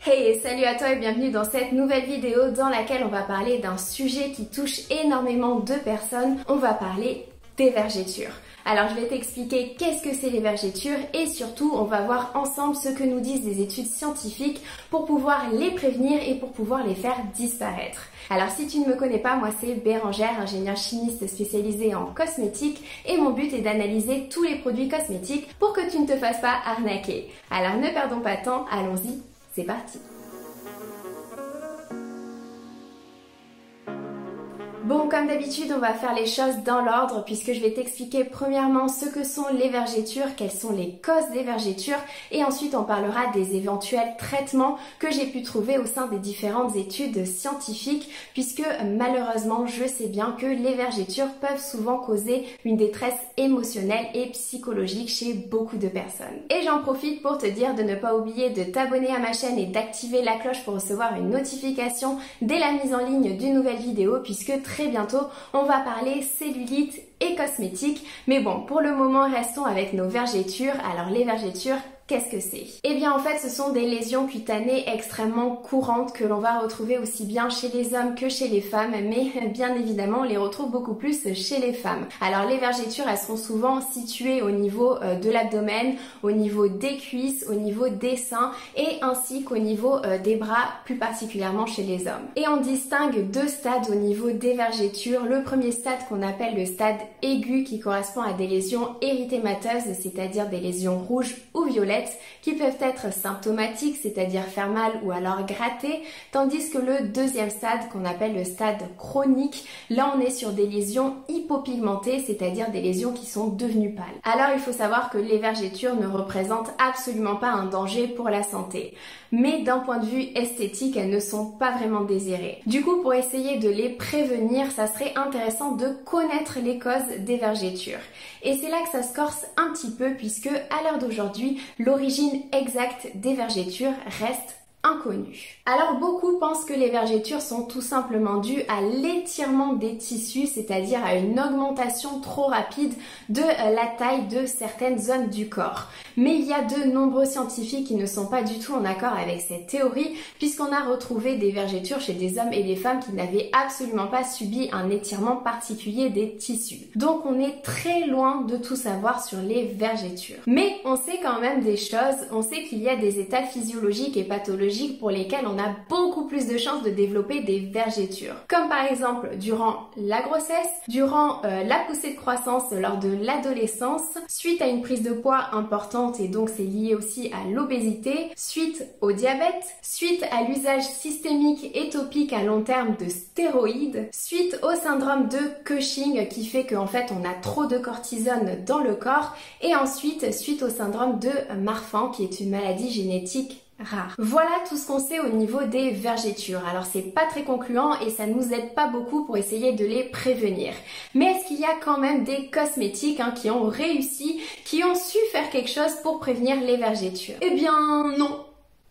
Hey, salut à toi et bienvenue dans cette nouvelle vidéo dans laquelle on va parler d'un sujet qui touche énormément de personnes. On va parler des vergetures. Alors je vais t'expliquer qu'est-ce que c'est les vergetures et surtout on va voir ensemble ce que nous disent des études scientifiques pour pouvoir les prévenir et pour pouvoir les faire disparaître. Alors si tu ne me connais pas, moi c'est Bérangère, ingénieure chimiste spécialisée en cosmétiques et mon but est d'analyser tous les produits cosmétiques pour que tu ne te fasses pas arnaquer. Alors ne perdons pas de temps, allons-y, c'est parti. Bon, comme d'habitude, on va faire les choses dans l'ordre puisque je vais t'expliquer premièrement ce que sont les vergetures, quelles sont les causes des vergetures et ensuite on parlera des éventuels traitements que j'ai pu trouver au sein des différentes études scientifiques puisque malheureusement, je sais bien que les vergetures peuvent souvent causer une détresse émotionnelle et psychologique chez beaucoup de personnes. Et j'en profite pour te dire de ne pas oublier de t'abonner à ma chaîne et d'activer la cloche pour recevoir une notification dès la mise en ligne d'une nouvelle vidéo puisque très bientôt, on va parler cellulite et cosmétique. Mais bon, pour le moment, restons avec nos vergetures. Alors les vergetures, qu'est-ce que c'est? Eh bien en fait ce sont des lésions cutanées extrêmement courantes que l'on va retrouver aussi bien chez les hommes que chez les femmes, mais bien évidemment on les retrouve beaucoup plus chez les femmes. Alors les vergetures elles sont souvent situées au niveau de l'abdomen, au niveau des cuisses, au niveau des seins et ainsi qu'au niveau des bras, plus particulièrement chez les hommes. Et on distingue deux stades au niveau des vergetures. Le premier stade qu'on appelle le stade aigu qui correspond à des lésions érythémateuses, c'est-à-dire des lésions rouges ou violettes qui peuvent être symptomatiques, c'est-à-dire faire mal ou alors gratter, tandis que le deuxième stade qu'on appelle le stade chronique, là on est sur des lésions hypopigmentées, c'est-à-dire des lésions qui sont devenues pâles. Alors il faut savoir que les vergetures ne représentent absolument pas un danger pour la santé, mais d'un point de vue esthétique, elles ne sont pas vraiment désirées. Du coup, pour essayer de les prévenir, ça serait intéressant de connaître les causes des vergetures. Et c'est là que ça se corse un petit peu puisque à l'heure d'aujourd'hui, l'origine exacte des vergetures reste inconnue. Alors beaucoup pensent que les vergetures sont tout simplement dues à l'étirement des tissus, c'est-à-dire à une augmentation trop rapide de la taille de certaines zones du corps. Mais il y a de nombreux scientifiques qui ne sont pas du tout en accord avec cette théorie puisqu'on a retrouvé des vergetures chez des hommes et des femmes qui n'avaient absolument pas subi un étirement particulier des tissus. Donc on est très loin de tout savoir sur les vergetures. Mais on sait quand même des choses, on sait qu'il y a des états physiologiques et pathologiques pour lesquels on a beaucoup plus de chances de développer des vergetures. Comme par exemple durant la grossesse, durant la poussée de croissance lors de l'adolescence, suite à une prise de poids importante et donc c'est lié aussi à l'obésité, suite au diabète, suite à l'usage systémique et topique à long terme de stéroïdes, suite au syndrome de Cushing qui fait qu'en fait on a trop de cortisone dans le corps et ensuite suite au syndrome de Marfan qui est une maladie génétique rare. Voilà tout ce qu'on sait au niveau des vergetures. Alors c'est pas très concluant et ça nous aide pas beaucoup pour essayer de les prévenir. Mais est-ce qu'il y a quand même des cosmétiques qui ont réussi, qui ont su faire quelque chose pour prévenir les vergetures? Eh bien non,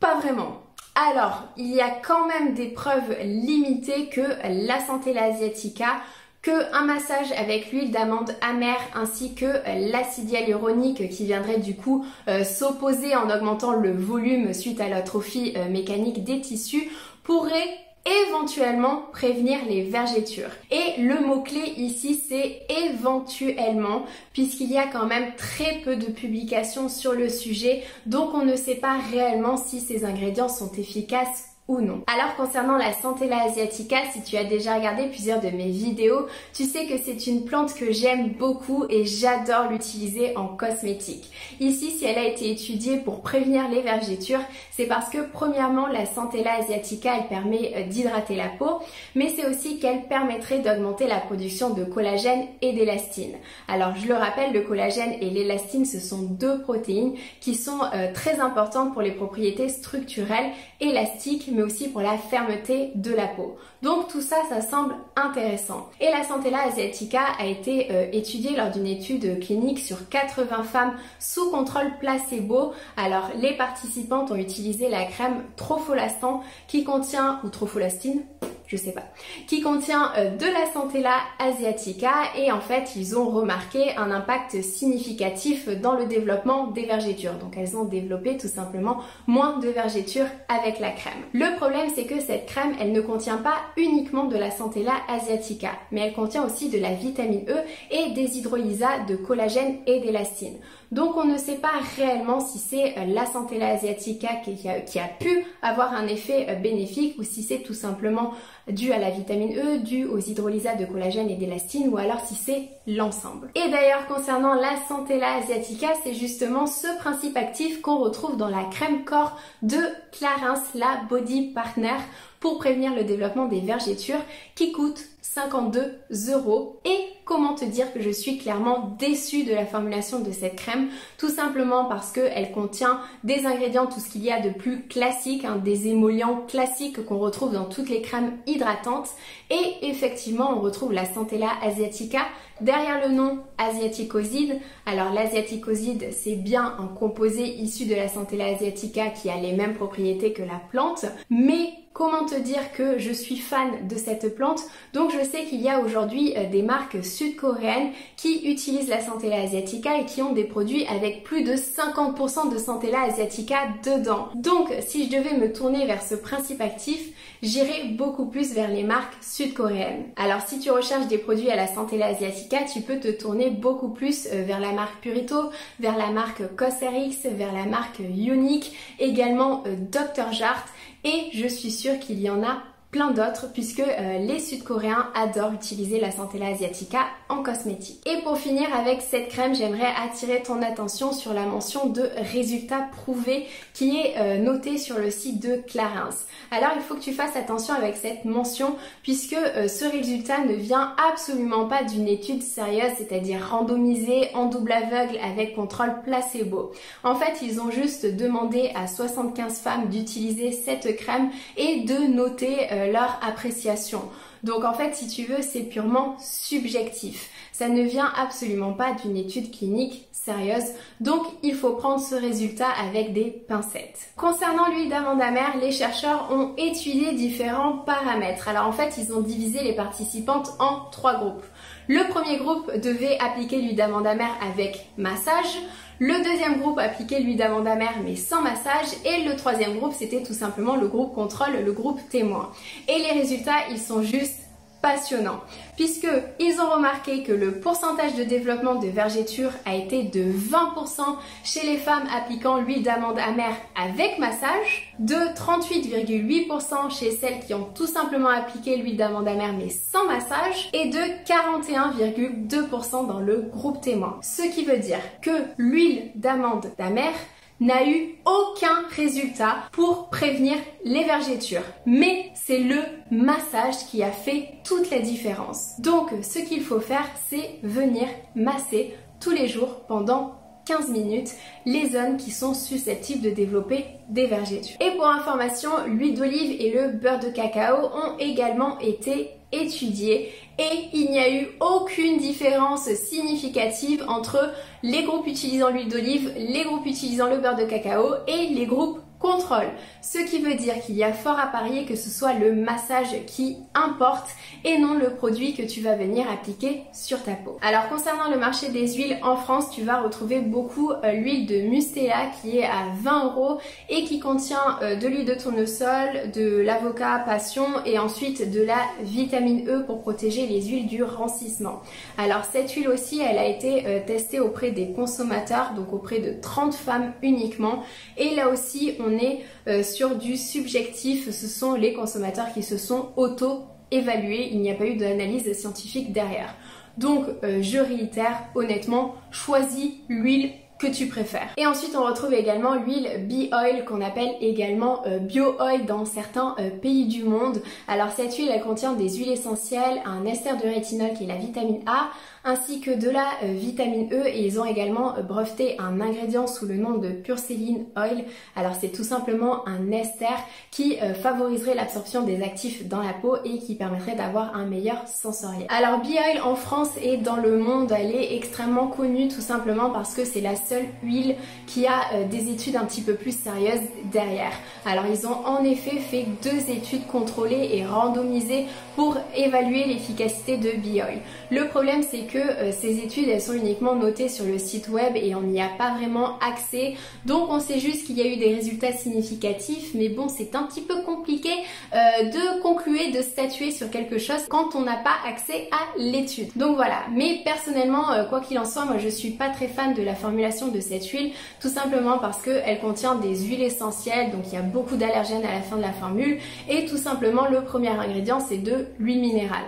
pas vraiment. Alors, il y a quand même des preuves limitées que la Centella asiatica, que un massage avec l'huile d'amande amère ainsi que l'acide hyaluronique qui viendrait du coup s'opposer en augmentant le volume suite à l'atrophie mécanique des tissus pourrait éventuellement prévenir les vergetures. Et le mot-clé ici c'est éventuellement puisqu'il y a quand même très peu de publications sur le sujet donc on ne sait pas réellement si ces ingrédients sont efficaces ou non. Alors concernant la Centella asiatica, si tu as déjà regardé plusieurs de mes vidéos, tu sais que c'est une plante que j'aime beaucoup et j'adore l'utiliser en cosmétique. Ici, si elle a été étudiée pour prévenir les vergetures, c'est parce que premièrement, la Centella asiatica, elle permet d'hydrater la peau, mais c'est aussi qu'elle permettrait d'augmenter la production de collagène et d'élastine. Alors je le rappelle, le collagène et l'élastine, ce sont deux protéines qui sont très importantes pour les propriétés structurelles, élastiques, mais aussi pour la fermeté de la peau. Donc tout ça, ça semble intéressant. Et la Centella asiatica a été étudiée lors d'une étude clinique sur 80 femmes sous contrôle placebo. Alors les participantes ont utilisé la crème Trofolastan qui contient, ou Trofolastine, je sais pas, qui contient de la Centella asiatica et en fait ils ont remarqué un impact significatif dans le développement des vergetures. Donc elles ont développé tout simplement moins de vergetures avec la crème. Le problème c'est que cette crème elle ne contient pas uniquement de la Centella asiatica, mais elle contient aussi de la vitamine E et des hydrolysats de collagène et d'élastine. Donc on ne sait pas réellement si c'est la Centella asiatica qui a pu avoir un effet bénéfique ou si c'est tout simplement dû à la vitamine E, dû aux hydrolysats de collagène et d'élastine ou alors si c'est l'ensemble. Et d'ailleurs concernant la Centella asiatica, c'est justement ce principe actif qu'on retrouve dans la crème corps de Clarins, la Body Partner, pour prévenir le développement des vergetures qui coûte 52 €. Et comment te dire que je suis clairement déçue de la formulation de cette crème, tout simplement parce qu'elle contient des ingrédients, tout ce qu'il y a de plus classique, des émollients classiques qu'on retrouve dans toutes les crèmes hydratantes. Et effectivement, on retrouve la Centella asiatica derrière le nom asiaticoside. Alors l'asiaticoside, c'est bien un composé issu de la Centella asiatica qui a les mêmes propriétés que la plante, mais comment te dire que je suis fan de cette plante? Donc je sais qu'il y a aujourd'hui des marques sud-coréennes qui utilisent la Centella asiatica et qui ont des produits avec plus de 50% de Centella asiatica dedans. Donc si je devais me tourner vers ce principe actif, j'irais beaucoup plus vers les marques sud-coréennes. Alors si tu recherches des produits à la Centella asiatica, tu peux te tourner beaucoup plus vers la marque Purito, vers la marque Cosrx, vers la marque Unique, également Dr. Jart. Et je suis sûre qu'il y en a plein d'autres puisque les Sud-Coréens adorent utiliser la Centella asiatica en cosmétique. Et pour finir avec cette crème, j'aimerais attirer ton attention sur la mention de résultats prouvés qui est notée sur le site de Clarins. Alors il faut que tu fasses attention avec cette mention puisque ce résultat ne vient absolument pas d'une étude sérieuse, c'est-à-dire randomisée en double aveugle avec contrôle placebo. En fait, ils ont juste demandé à 75 femmes d'utiliser cette crème et de noter leur appréciation. Donc en fait, si tu veux, c'est purement subjectif. Ça ne vient absolument pas d'une étude clinique sérieuse, donc il faut prendre ce résultat avec des pincettes. Concernant l'huile d'amande amère, les chercheurs ont étudié différents paramètres. Alors en fait, ils ont divisé les participantes en 3 groupes. Le premier groupe devait appliquer l'huile d'amande amère avec massage. Le deuxième groupe appliquait l'huile d'amande amère mais sans massage et le troisième groupe c'était tout simplement le groupe contrôle, le groupe témoin. Et les résultats ils sont juste passionnants puisque ils ont remarqué que le pourcentage de développement de vergetures a été de 20% chez les femmes appliquant l'huile d'amande amère avec massage, de 38,8% chez celles qui ont tout simplement appliqué l'huile d'amande amère mais sans massage et de 41,2% dans le groupe témoin. Ce qui veut dire que l'huile d'amande amère n'a eu aucun résultat pour prévenir les vergetures. Mais c'est le massage qui a fait toute la différence. Donc ce qu'il faut faire, c'est venir masser tous les jours pendant 15 minutes les zones qui sont susceptibles de développer des vergetures. Et pour information, l'huile d'olive et le beurre de cacao ont également été étudiés et il n'y a eu aucune différence significative entre les groupes utilisant l'huile d'olive, les groupes utilisant le beurre de cacao et les groupes contrôle. Ce qui veut dire qu'il y a fort à parier que ce soit le massage qui importe et non le produit que tu vas venir appliquer sur ta peau. Alors concernant le marché des huiles en France, tu vas retrouver beaucoup l'huile de Mustela qui est à 20 € et qui contient de l'huile de tournesol, de l'avocat passion et ensuite de la vitamine E pour protéger les huiles du rancissement. Alors cette huile aussi, elle a été testée auprès des consommateurs, donc auprès de 30 femmes uniquement. Et là aussi, on est sur du subjectif, ce sont les consommateurs qui se sont auto-évalués, il n'y a pas eu d'analyse scientifique derrière. Donc je réitère, honnêtement, choisis l'huile que tu préfères. Et ensuite on retrouve également l'huile Bee-Oil qu'on appelle également Bio-Oil dans certains pays du monde. Alors cette huile elle contient des huiles essentielles, un ester de rétinol qui est la vitamine A, ainsi que de la vitamine E, et ils ont également breveté un ingrédient sous le nom de Purcelline Oil. Alors c'est tout simplement un ester qui favoriserait l'absorption des actifs dans la peau et qui permettrait d'avoir un meilleur sensoriel. Alors Bee Oil en France et dans le monde, elle est extrêmement connue tout simplement parce que c'est la seule huile qui a des études un petit peu plus sérieuses derrière. Alors ils ont en effet fait 2 études contrôlées et randomisées pour évaluer l'efficacité de Bee Oil. Le problème c'est que ces études elles sont uniquement notées sur le site web et on n'y a pas vraiment accès, donc on sait juste qu'il y a eu des résultats significatifs, mais bon c'est un petit peu compliqué de conclure, de statuer sur quelque chose quand on n'a pas accès à l'étude. Donc voilà, mais personnellement quoi qu'il en soit, moi je suis pas très fan de la formulation de cette huile, tout simplement parce qu'elle contient des huiles essentielles, donc il y a beaucoup d'allergènes à la fin de la formule, et tout simplement le premier ingrédient c'est de l'huile minérale.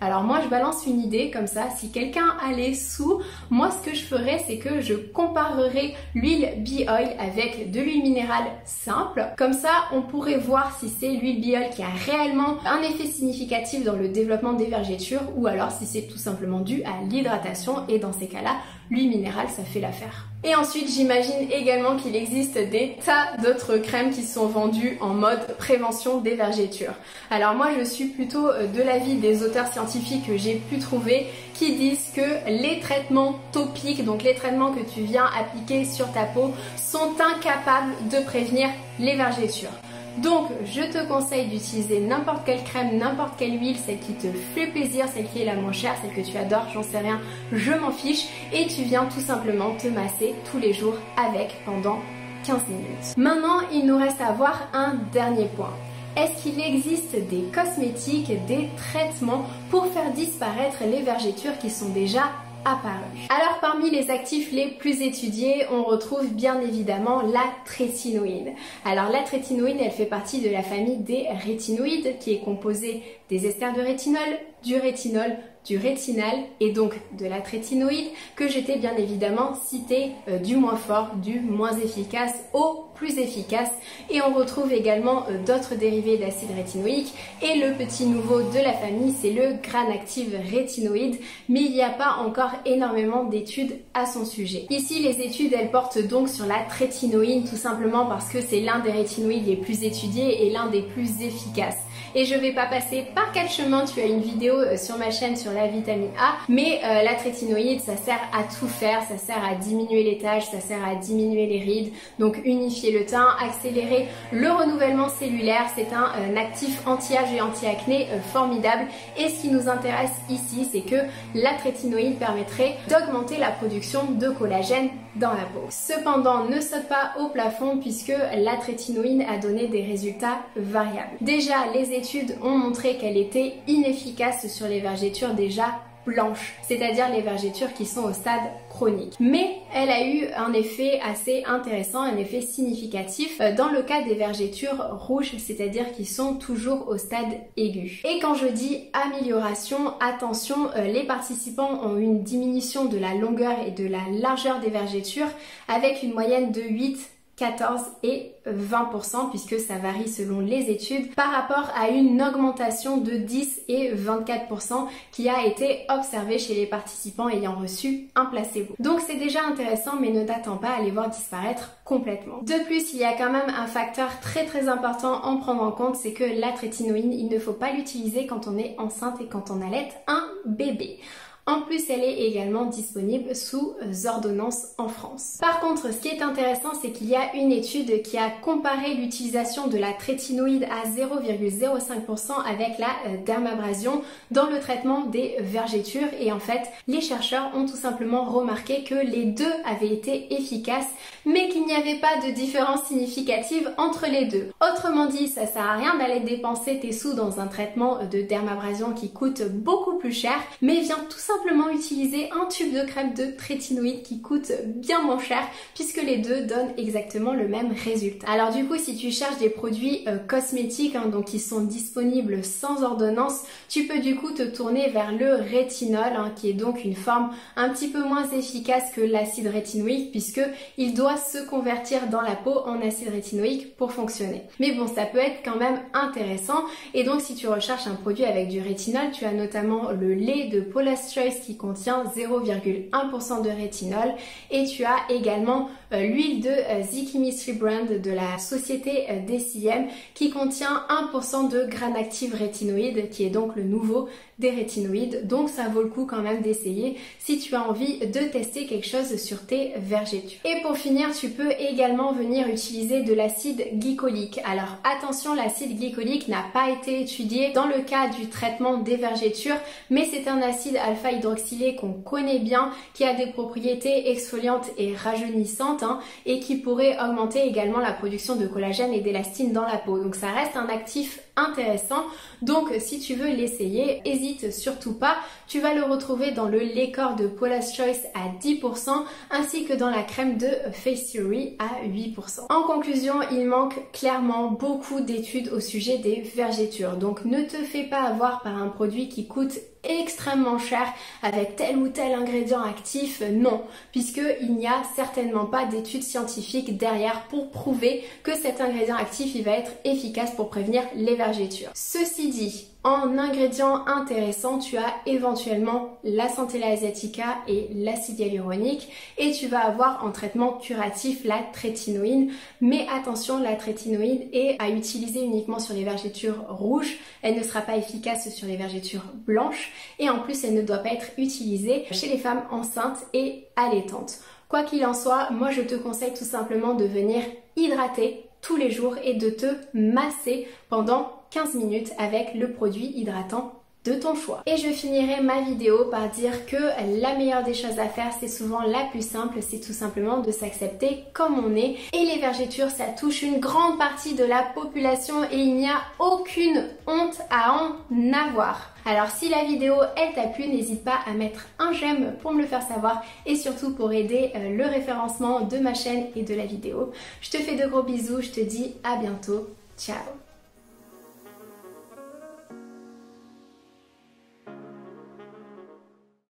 Alors moi je balance une idée comme ça, si quelqu'un a les sous, moi ce que je ferais c'est que je comparerais l'huile Bee Oil avec de l'huile minérale simple. Comme ça on pourrait voir si c'est l'huile Bee Oil qui a réellement un effet significatif dans le développement des vergetures ou alors si c'est tout simplement dû à l'hydratation, et dans ces cas-là l'huile minérale ça fait l'affaire. Et ensuite j'imagine également qu'il existe des tas d'autres crèmes qui sont vendues en mode prévention des vergetures. Alors moi je suis plutôt de l'avis des auteurs scientifiques que j'ai pu trouver qui disent que les traitements topiques, donc les traitements que tu viens appliquer sur ta peau, sont incapables de prévenir les vergetures. Donc je te conseille d'utiliser n'importe quelle crème, n'importe quelle huile, celle qui te fait plaisir, celle qui est la moins chère, celle que tu adores, j'en sais rien, je m'en fiche, et tu viens tout simplement te masser tous les jours avec pendant 15 minutes. Maintenant il nous reste à voir un dernier point. Est-ce qu'il existe des cosmétiques, des traitements pour faire disparaître les vergetures qui sont déjà apparues? Alors parmi les actifs les plus étudiés, on retrouve bien évidemment la trétinoïde. Alors la trétinoïde, elle fait partie de la famille des rétinoïdes qui est composée des esters de rétinol, du rétinol, du rétinal et donc de la trétinoïde que j'étais bien évidemment cité du moins fort, du moins efficace au plus efficace, et on retrouve également d'autres dérivés d'acide rétinoïque, et le petit nouveau de la famille c'est le Granactive rétinoïde, mais il n'y a pas encore énormément d'études à son sujet. Ici les études elles portent donc sur la trétinoïde tout simplement parce que c'est l'un des rétinoïdes les plus étudiés et l'un des plus efficaces. Et je vais pas passer par quel chemin, tu as une vidéo sur ma chaîne sur la vitamine A, mais la trétinoïde ça sert à tout faire, ça sert à diminuer les taches, ça sert à diminuer les rides, donc unifier le teint, accélérer le renouvellement cellulaire, c'est un actif anti-âge et anti-acné formidable, et ce qui nous intéresse ici c'est que la trétinoïde permettrait d'augmenter la production de collagène dans la peau. Cependant ne saute pas au plafond puisque la trétinoïde a donné des résultats variables. Déjà les études ont montré qu'elle était inefficace sur les vergetures déjà blanches, c'est-à-dire les vergetures qui sont au stade chronique. Mais elle a eu un effet assez intéressant, un effet significatif dans le cas des vergetures rouges, c'est-à-dire qui sont toujours au stade aigu. Et quand je dis amélioration, attention, les participants ont une diminution de la longueur et de la largeur des vergetures avec une moyenne de 8, 14 et 20% puisque ça varie selon les études par rapport à une augmentation de 10 et 24% qui a été observée chez les participants ayant reçu un placebo. Donc c'est déjà intéressant, mais ne t'attends pas à les voir disparaître complètement. De plus, il y a quand même un facteur très important à en prendre en compte, c'est que la trétinoïde, il ne faut pas l'utiliser quand on est enceinte et quand on allaite un bébé. En plus, elle est également disponible sous ordonnance en France. Par contre, ce qui est intéressant, c'est qu'il y a une étude qui a comparé l'utilisation de la trétinoïde à 0,05% avec la dermabrasion dans le traitement des vergetures. Et en fait, les chercheurs ont tout simplement remarqué que les deux avaient été efficaces, mais qu'il n'y avait pas de différence significative entre les deux. Autrement dit, ça sert à rien d'aller dépenser tes sous dans un traitement de dermabrasion qui coûte beaucoup plus cher, mais viens tout simplement utiliser un tube de crème de trétinoïde qui coûte bien moins cher puisque les deux donnent exactement le même résultat. Alors du coup, si tu cherches des produits cosmétiques donc qui sont disponibles sans ordonnance, tu peux du coup te tourner vers le rétinol qui est donc une forme un petit peu moins efficace que l'acide rétinoïque puisque il doit se convertir dans la peau en acide rétinoïque pour fonctionner. Mais bon, ça peut être quand même intéressant, et donc si tu recherches un produit avec du rétinol, tu as notamment le lait de Polyester Choice qui contient 0,1% de rétinol et tu as également l'huile de The Chemistry Brand de la société DCM qui contient 1% de graines actives rétinoïdes qui est donc le nouveau des rétinoïdes, donc ça vaut le coup quand même d'essayer si tu as envie de tester quelque chose sur tes vergetures. Et pour finir, tu peux également venir utiliser de l'acide glycolique. Alors attention, l'acide glycolique n'a pas été étudié dans le cas du traitement des vergetures, mais c'est un acide alpha-hydroxylé qu'on connaît bien, qui a des propriétés exfoliantes et rajeunissantes et qui pourrait augmenter également la production de collagène et d'élastine dans la peau. Donc ça reste un actif intéressant, donc si tu veux l'essayer, hésite surtout pas. Tu vas le retrouver dans le lait corps de Paula's Choice à 10% ainsi que dans la crème de Face Theory à 8%. En conclusion, il manque clairement beaucoup d'études au sujet des vergetures, donc ne te fais pas avoir par un produit qui coûte extrêmement cher avec tel ou tel ingrédient actif, non, puisqu'il n'y a certainement pas d'études scientifiques derrière pour prouver que cet ingrédient actif il va être efficace pour prévenir les vergetures. Ceci dit, en ingrédients intéressants, tu as éventuellement la Centella asiatica et l'acide hyaluronique et tu vas avoir en traitement curatif la trétinoïne. Mais attention, la trétinoïne est à utiliser uniquement sur les vergetures rouges. Elle ne sera pas efficace sur les vergetures blanches et en plus, elle ne doit pas être utilisée chez les femmes enceintes et allaitantes. Quoi qu'il en soit, moi je te conseille tout simplement de venir hydrater tous les jours et de te masser pendant 15 minutes avec le produit hydratant de ton choix. Et je finirai ma vidéo par dire que la meilleure des choses à faire, c'est souvent la plus simple, c'est tout simplement de s'accepter comme on est. Et les vergetures, ça touche une grande partie de la population et il n'y a aucune honte à en avoir. Alors si la vidéo elle t'a plu, n'hésite pas à mettre un j'aime pour me le faire savoir et surtout pour aider le référencement de ma chaîne et de la vidéo. Je te fais de gros bisous, je te dis à bientôt, ciao.